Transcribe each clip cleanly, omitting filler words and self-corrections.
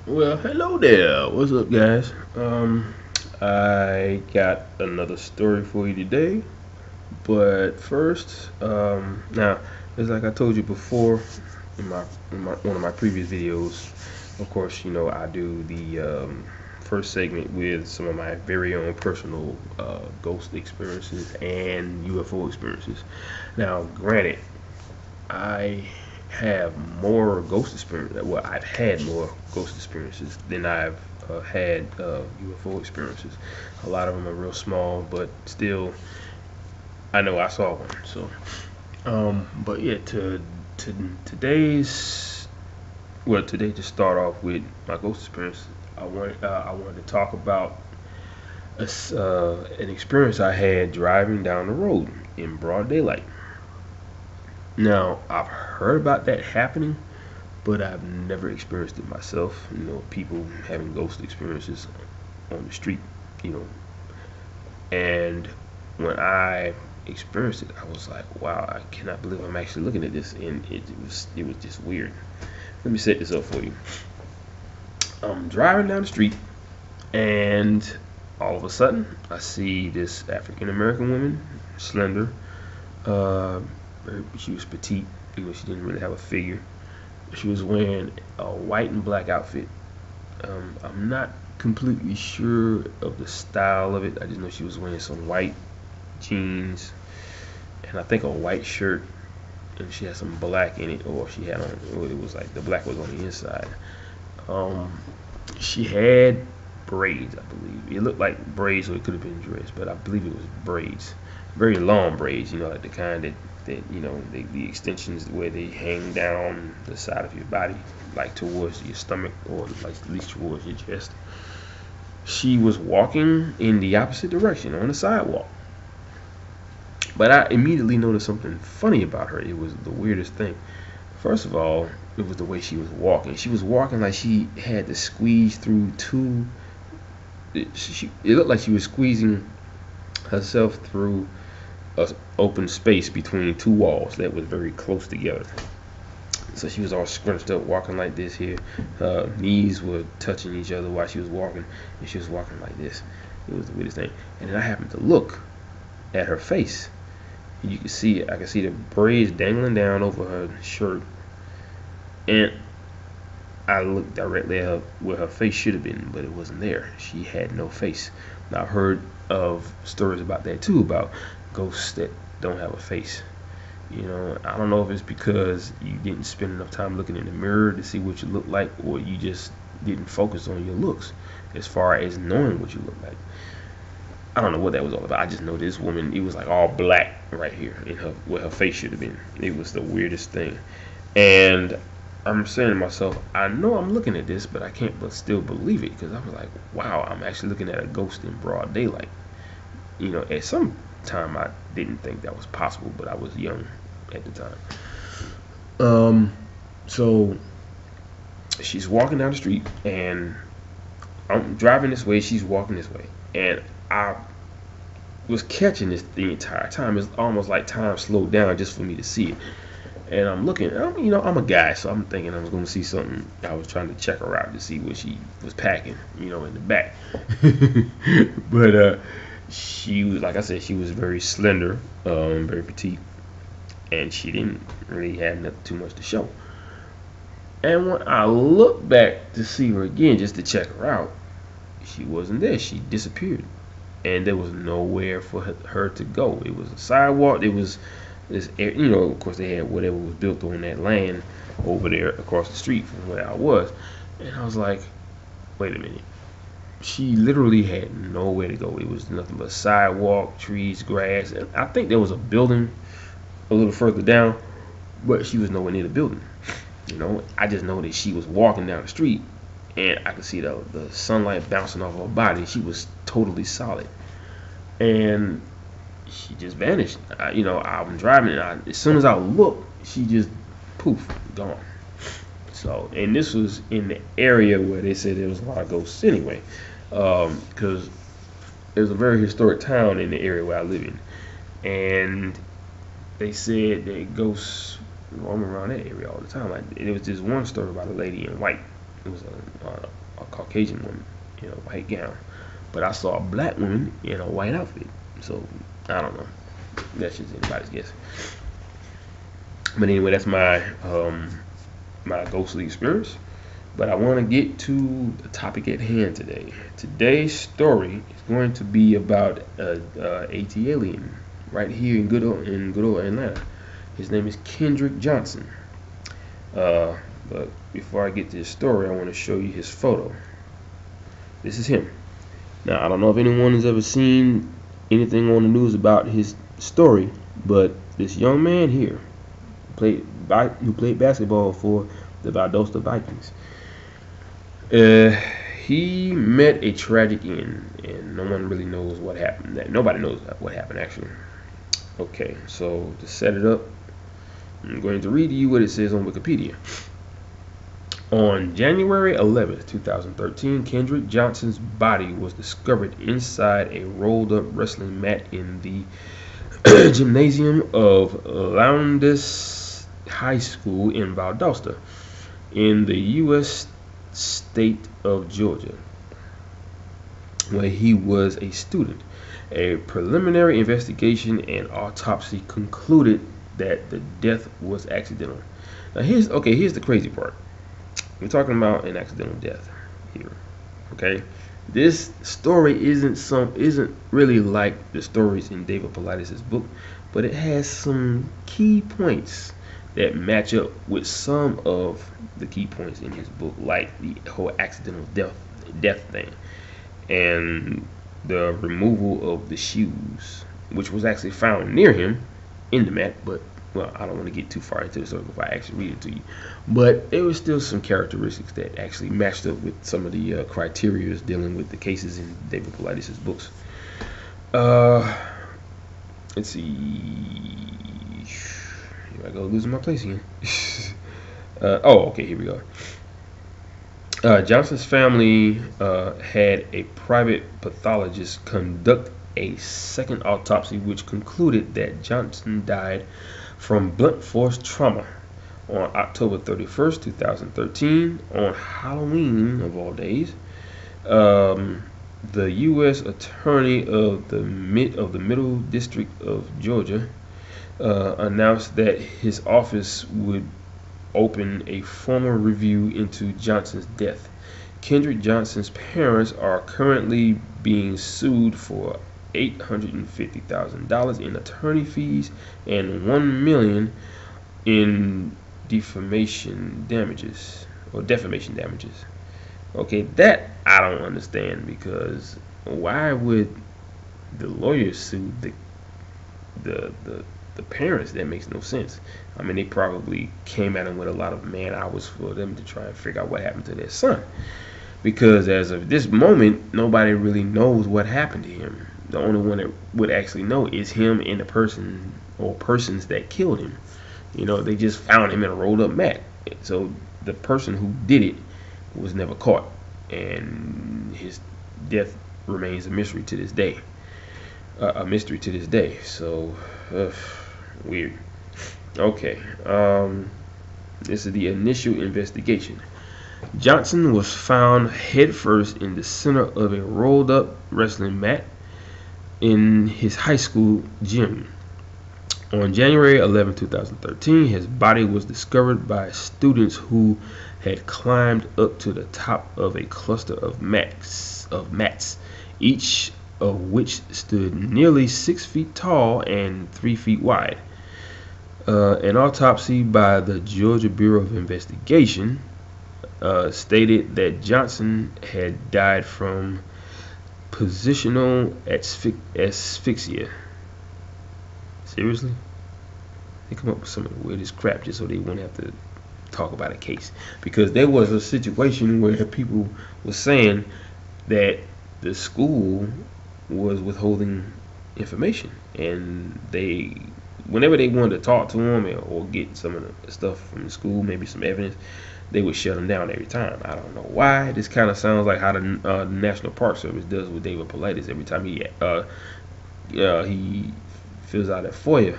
Well, hello there. What's up, guys? I got another story for you today. But first, now, it's like I told you before in my one of my previous videos. Of course, I do the first segment with some of my very own personal ghost experiences and UFO experiences. Now, granted, I have more ghost experience. Well, I've had more ghost experiences than I've had UFO experiences. A lot of them are real small, but still, I know I saw one. So, but yeah, to today's today to start off with my ghost experience, I wanted to talk about an experience I had driving down the road in broad daylight. Now, I've heard about that happening, but I've never experienced it myself. People having ghost experiences on the street, you know. And when I experienced it, I was like, wow, I cannot believe I'm actually looking at this, and it was just weird. Let me set this up for you. I'm driving down the street, and all of a sudden, I see this African American woman, slender. Uh, she was petite. She didn't really have a figure. She was wearing a white and black outfit. I'm not completely sure of the style of it. I just know she was wearing some white jeans and I think a white shirt, and she had some black in it, or she had on. It was like the black was on the inside. Um, she had braids, I believe. It looked like braids, or it could have been dress, but I believe it was braids, very long braids. Like the kind that the extensions where they hang down the side of your body, like towards your stomach, or like at least towards your chest. She was walking in the opposite direction on the sidewalk. But I immediately noticed something funny about her. It was the weirdest thing. First of all, it was the way she was walking. She was walking like she had to squeeze through two. It looked like she was squeezing herself through a open space between two walls that was very close together. So she was all scrunched up, walking like this here. Her knees were touching each other while she was walking, and she was walking like this. It was the weirdest thing. And then I happened to look at her face. I could see the braids dangling down over her shirt, and I looked directly at her where her face should have been, but it wasn't there. She had no face. Now I've heard of stories about that too, about ghosts that don't have a face. I don't know if it's because you didn't spend enough time looking in the mirror to see what you look like, or you just didn't focus on your looks as far as knowing what you look like. I don't know what that was all about. I just know this woman, it was like all black right here in her where her face should have been. It was the weirdest thing. And I'm saying to myself, I know I'm looking at this, but I can't but still believe it, because I was like, wow, I'm actually looking at a ghost in broad daylight. At some time I didn't think that was possible, but I was young at the time. So she's walking down the street, and I'm driving this way, she's walking this way, and I was catching this the entire time. It's almost like time slowed down just for me to see it. And I'm looking, I'm a guy, so I'm thinking I was going to see something. I was trying to check her out to see what she was packing, in the back. But she was, like I said, she was very slender, very petite, and she didn't really have nothing too much to show. And when I looked back to see her again, just to check her out, she wasn't there. She disappeared, and there was nowhere for her to go. It was a sidewalk. It was this, of course, they had whatever was built on that land over there across the street from where I was. And I was like, wait a minute. She literally had nowhere to go. It was nothing but sidewalk, trees, grass, and I think there was a building a little further down, but she was nowhere near the building. I just know that she was walking down the street, and I could see the sunlight bouncing off her body. She was totally solid, and she just vanished. I'm driving, and as soon as I looked, she just poof, gone. So, and this was in the area where they said there was a lot of ghosts anyway, because there's a very historic town in the area where I live in, and they said that ghosts roam around that area all the time. Like, there was this one story about a lady in white. It was Caucasian woman in a white gown, but I saw a black woman in a white outfit. So I don't know. That's just anybody's guess. But anyway, that's my my ghostly experience. But I want to get to the topic at hand today. Today's story is going to be about a AT alien right here in good old Atlanta. His name is Kendrick Johnson. But before I get to his story, I want to show you his photo. This is him. Now, I don't know if anyone has ever seen anything on the news about his story, but this young man here who played basketball for the Valdosta Vikings. He met a tragic end, and no one really knows what happened. Nobody knows what happened, actually. Okay, so to set it up, I'm going to read to you what it says on Wikipedia. On January 11th, 2013, Kendrick Johnson's body was discovered inside a rolled-up wrestling mat in the gymnasium of Lowndes High School in Valdosta, in the U.S. state of Georgia, where he was a student. A preliminary investigation and autopsy concluded that the death was accidental. Now here's the crazy part. We're talking about an accidental death here. Okay, this story isn't really like the stories in David Paulides' book, but it has some key points that match up with some of the key points in his book, like the whole accidental death thing, and the removal of the shoes, which was actually found near him in the mat. But well, I don't want to get too far into the story if I actually read it to you. But there was still some characteristics that actually matched up with some of the criteria dealing with the cases in David Paulides' books. Let's see. Here I go, losing my place again. Okay, here we go. Johnson's family had a private pathologist conduct a second autopsy, which concluded that Johnson died from blunt force trauma on October 31st, 2013, on Halloween of all days. The U.S. Attorney of the Middle District of Georgia announced that his office would open a formal review into Johnson's death. Kendrick Johnson's parents are currently being sued for $850,000 in attorney fees and $1 million in defamation damages. Okay, that I don't understand, because why would the lawyers sue the parents? That makes no sense. I mean, they probably came at him with a lot of man hours for them to try and figure out what happened to their son, because as of this moment, nobody really knows what happened to him. The only one that would actually know is him and the person or persons that killed him. You know, they just found him in a rolled up mat. So the person who did it was never caught, and his death remains a mystery to this day. So weird. Okay. This is the initial investigation. Johnson was found headfirst in the center of a rolled up wrestling mat in his high school gym. On January 11, 2013, his body was discovered by students who had climbed up to the top of a cluster of mats, each of which stood nearly 6 feet tall and 3 feet wide. An autopsy by the Georgia Bureau of Investigation stated that Johnson had died from positional asphyxia. Seriously? They come up with some of the weirdest crap just so they won't have to talk about a case. Because there was a situation where people were saying that the school was withholding information, and whenever they wanted to talk to him or get some of the stuff from the school, maybe some evidence, they would shut him down every time. I don't know why. This kind of sounds like how the National Park Service does with David Paulides. Every time he fills out a FOIA,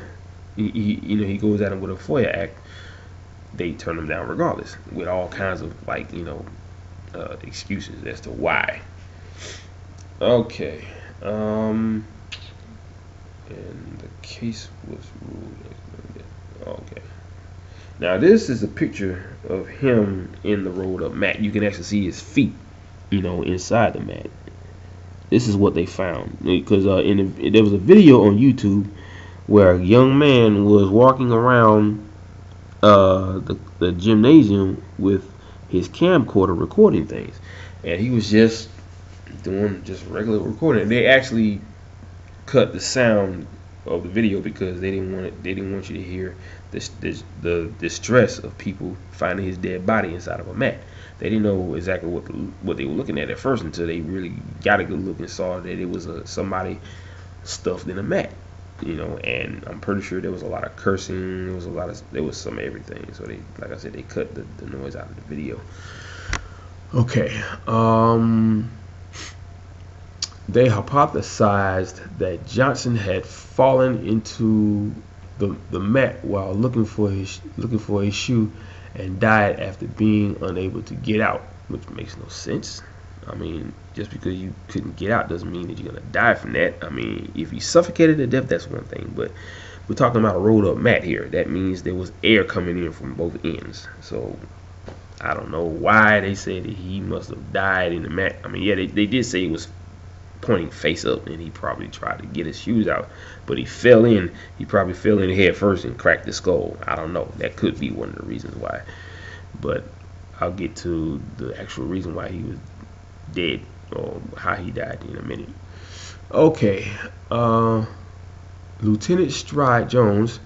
he goes at him with a FOIA act, they turn him down regardless, with all kinds of excuses as to why. Okay. And the case was ruled. Okay. Now this is a picture of him in the rolled up mat. You can actually see his feet, inside the mat. This is what they found, because there was a video on YouTube where a young man was walking around the gymnasium with his camcorder recording things, and he was just doing just regular recording. They actually cut the sound of the video because they didn't want you to hear the distress of people finding his dead body inside of a mat. They didn't know exactly what they were looking at first until they really got a good look and saw that it was somebody stuffed in a mat. And I'm pretty sure there was a lot of cursing. There was some everything. So they, like I said, they cut the noise out of the video. Okay. They hypothesized that Johnson had fallen into the mat while looking for his shoe and died after being unable to get out, which makes no sense. I mean, just because you couldn't get out doesn't mean that you're gonna die from that. I mean, if you suffocated to death, that's one thing, but we're talking about a rolled up mat here. That means there was air coming in from both ends. So I don't know why they said that he must have died in the mat. I mean, yeah, they did say it was pointing face up, and he probably tried to get his shoes out, but he probably fell in head first and cracked the skull. I don't know. That could be one of the reasons why, but I'll get to the actual reason why he was dead or how he died in a minute. Okay. Lieutenant Stride Jones,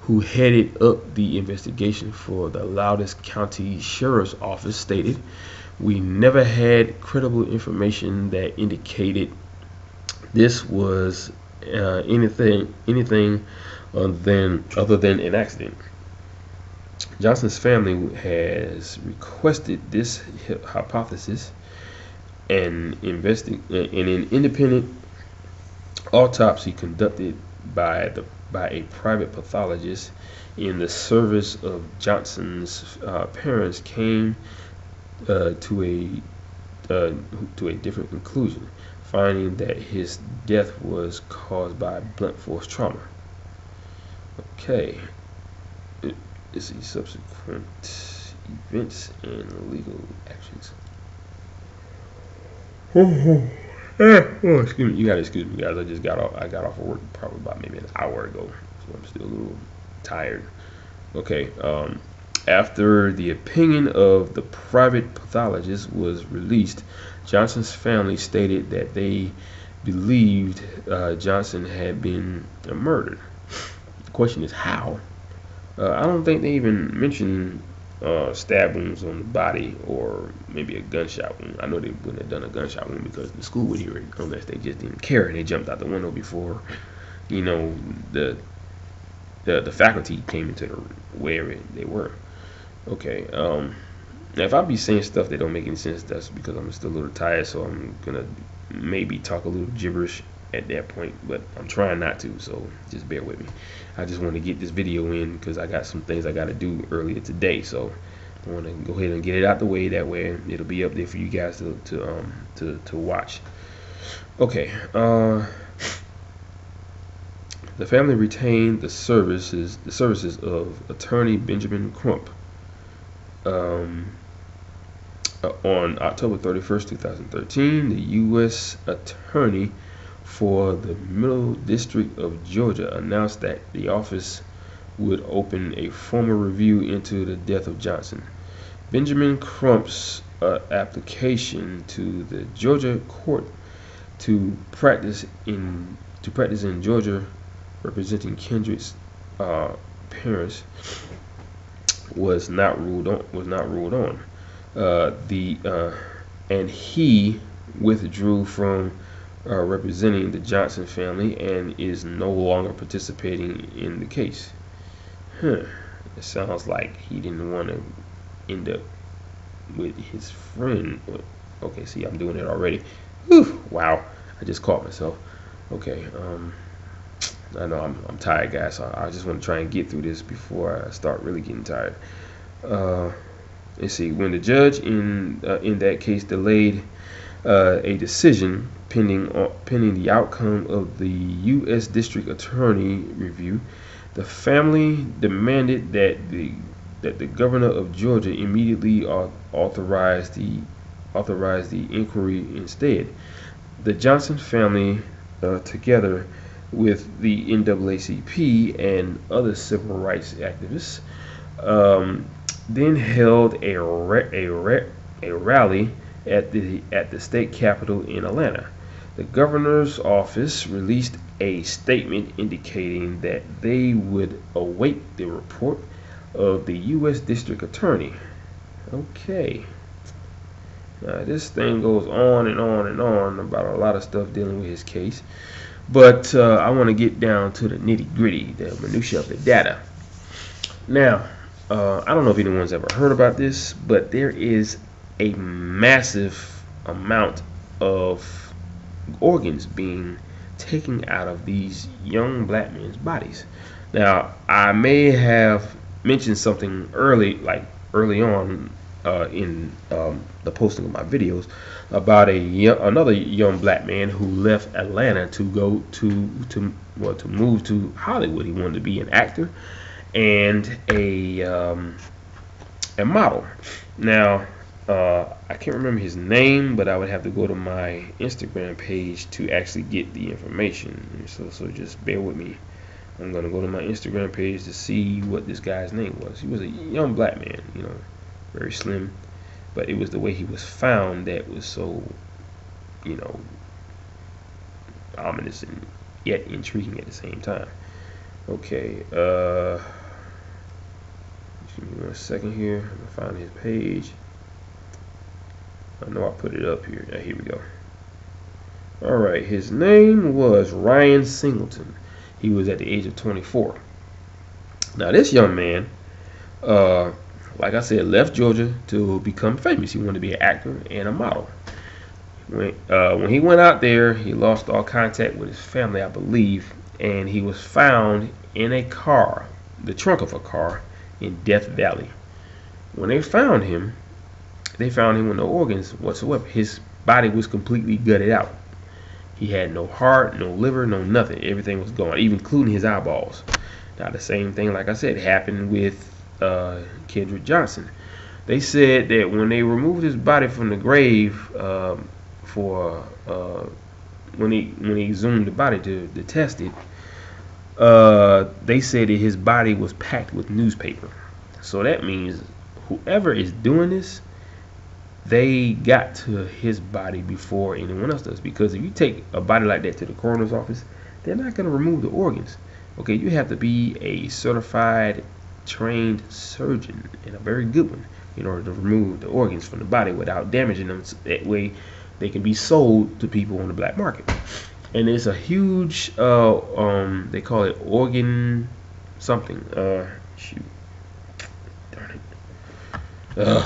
who headed up the investigation for the Loudon County Sheriff's Office, stated, "We never had credible information that indicated this was anything other than an accident. Johnson's family has requested this hypothesis, and an independent autopsy conducted by a private pathologist in the service of Johnson's parents came to a different conclusion, finding that his death was caused by blunt force trauma." Okay. Let's see subsequent events and legal actions. Excuse me. You gotta excuse me, guys. I got off of work probably about maybe an hour ago, so I'm still a little tired. Okay. After the opinion of the private pathologist was released, Johnson's family stated that they believed Johnson had been murdered. The question is how. I don't think they even mentioned stab wounds on the body or maybe a gunshot wound. I know they wouldn't have done a gunshot wound because the school would hear it unless they just didn't care and they jumped out the window before, the faculty came into where they were. Okay. Now if I be saying stuff that don't make any sense, that's because I'm still a little tired, so I'm gonna maybe talk a little gibberish at that point, but I'm trying not to, so just bear with me. I just want to get this video in because I got some things I got to do earlier today, so I want to go ahead and get it out the way. That way it'll be up there for you guys to watch. Okay. The family retained the services of attorney Benjamin Crump. On October 31st, 2013, the U.S. Attorney for the Middle District of Georgia announced that the office would open a formal review into the death of Johnson. Benjamin Crump's application to the Georgia court to practice in Georgia, representing Kendrick's parents, was not ruled on. And he withdrew from representing the Johnson family and is no longer participating in the case. It sounds like he didn't want to end up with his friend. Okay, see, I'm doing it already. Whew, wow, I just caught myself. Okay, I know I'm tired, guys, so I just want to try and get through this before I start really getting tired. let's see, when the judge in that case delayed a decision pending the outcome of the U.S. District Attorney review, the family demanded that the governor of Georgia immediately authorize the inquiry instead. The Johnson family, together with the NAACP and other civil rights activists, then held a rally at the state capitol in Atlanta. The governor's office released a statement indicating that they would await the report of the U.S. District Attorney. Okay. Now, this thing goes on and on and on about a lot of stuff dealing with his case. But I want to get down to the nitty-gritty, the minutia of the data. Now, I don't know if anyone's ever heard about this, but there is a massive amount of organs being taken out of these young black men's bodies. Now, I may have mentioned something early on in the posting of my videos about another young black man who left Atlanta to go to move to Hollywood. He wanted to be an actor and a model. Now, I can't remember his name, but I would have to go to my Instagram page to actually get the information. So just bear with me. I'm gonna go to my Instagram page to see what this guy's name was. He was a young black man, very slim, but it was the way he was found that was so, ominous and yet intriguing at the same time. Okay, give me 1 second here. I'm gonna find his page. I know I put it up here. Here we go. Alright, his name was Ryan Singleton. He was at the age of 24. Now, this young man, like I said, left Georgia to become famous. He wanted to be an actor and a model. When he went out there, he lost all contact with his family, I believe, and he was found in a car, the trunk of a car, in Death Valley. When they found him with no organs whatsoever. His body was completely gutted out. He had no heart, no liver, no nothing. Everything was gone, even including his eyeballs. Now, the same thing, like I said, happened with Kendrick Johnson. They said that when they removed his body from the grave when he exhumed the body to test it, they said that his body was packed with newspaper. So that means whoever is doing this, they got to his body before anyone else does. Because if you take a body like that to the coroner's office, they're not going to remove the organs. Okay, you have to be a certified, trained surgeon, and a very good one, in order to remove the organs from the body without damaging them. So that way they can be sold to people on the black market. And it's a huge, they call it organ something. Shoot. Darn it.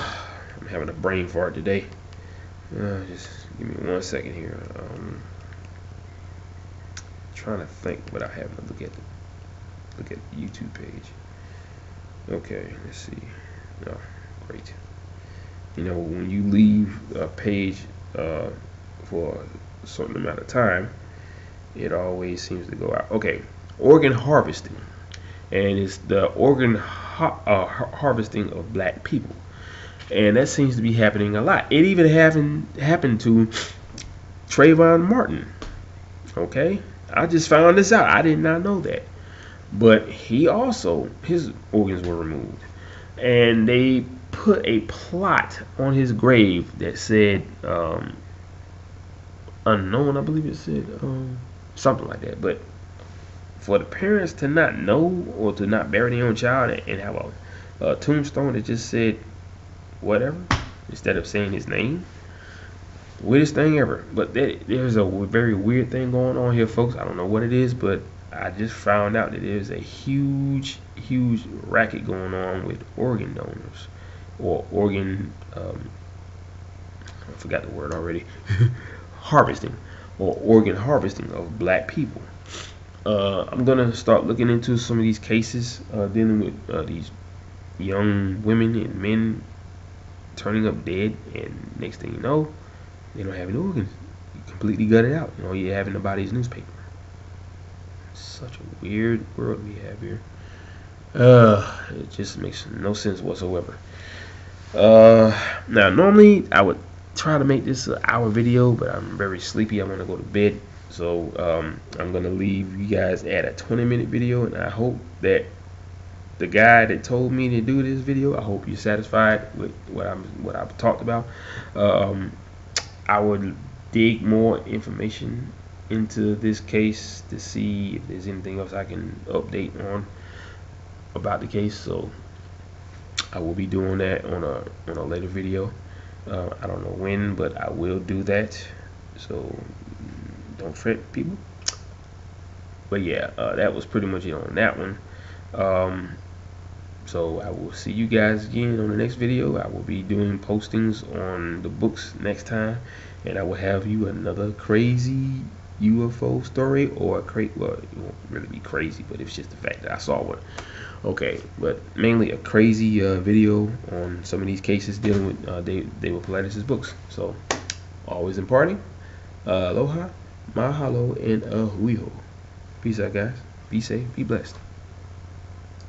I'm having a brain fart today. Just give me 1 second here. Trying to think without having to look at the YouTube page. Okay, let's see. Oh, great. When you leave a page for a certain amount of time, it always seems to go out. Okay, organ harvesting, and it's the organ harvesting of black people. And that seems to be happening a lot. It even happened to Trayvon Martin. Okay, I just found this out. I did not know that. But his organs were removed, and they put a plot on his grave that said unknown. I believe it said something like that. But for the parents to not know or to not bury their own child and have a tombstone that just said whatever instead of saying his name, weirdest thing ever. But there's a very weird thing going on here, folks. I don't know what it is, but I just found out that there's a huge racket going on with organ donors, or organ I forgot the word already. Harvesting, or organ harvesting of black people. I'm gonna start looking into some of these cases dealing with these young women and men turning up dead, and next thing you know, they don't have any organs. You completely gutted out. You know, you're having the body's newspaper. Such a weird world we have here. It just makes no sense whatsoever. Now normally I would try to make this an hour video, but I'm very sleepy. I want to go to bed, so I'm gonna leave you guys at a 20-minute video, and I hope that the guy that told me to do this video, I hope you're satisfied with what I've talked about. I would dig more information into this case to see if there's anything else I can update on about the case. So I will be doing that on a later video. I don't know when, but I will do that. So don't fret, people. But yeah, that was pretty much it on that one. So I will see you guys again on the next video. I will be doing postings on the books next time, and I will have you another crazy UFO story, or well, it won't really be crazy, but it's just the fact that I saw one. Okay, but mainly a crazy video on some of these cases dealing with David Paulides' books. So always imparting. Aloha, mahalo, and ahuiho. Peace out, guys. Be safe, be blessed.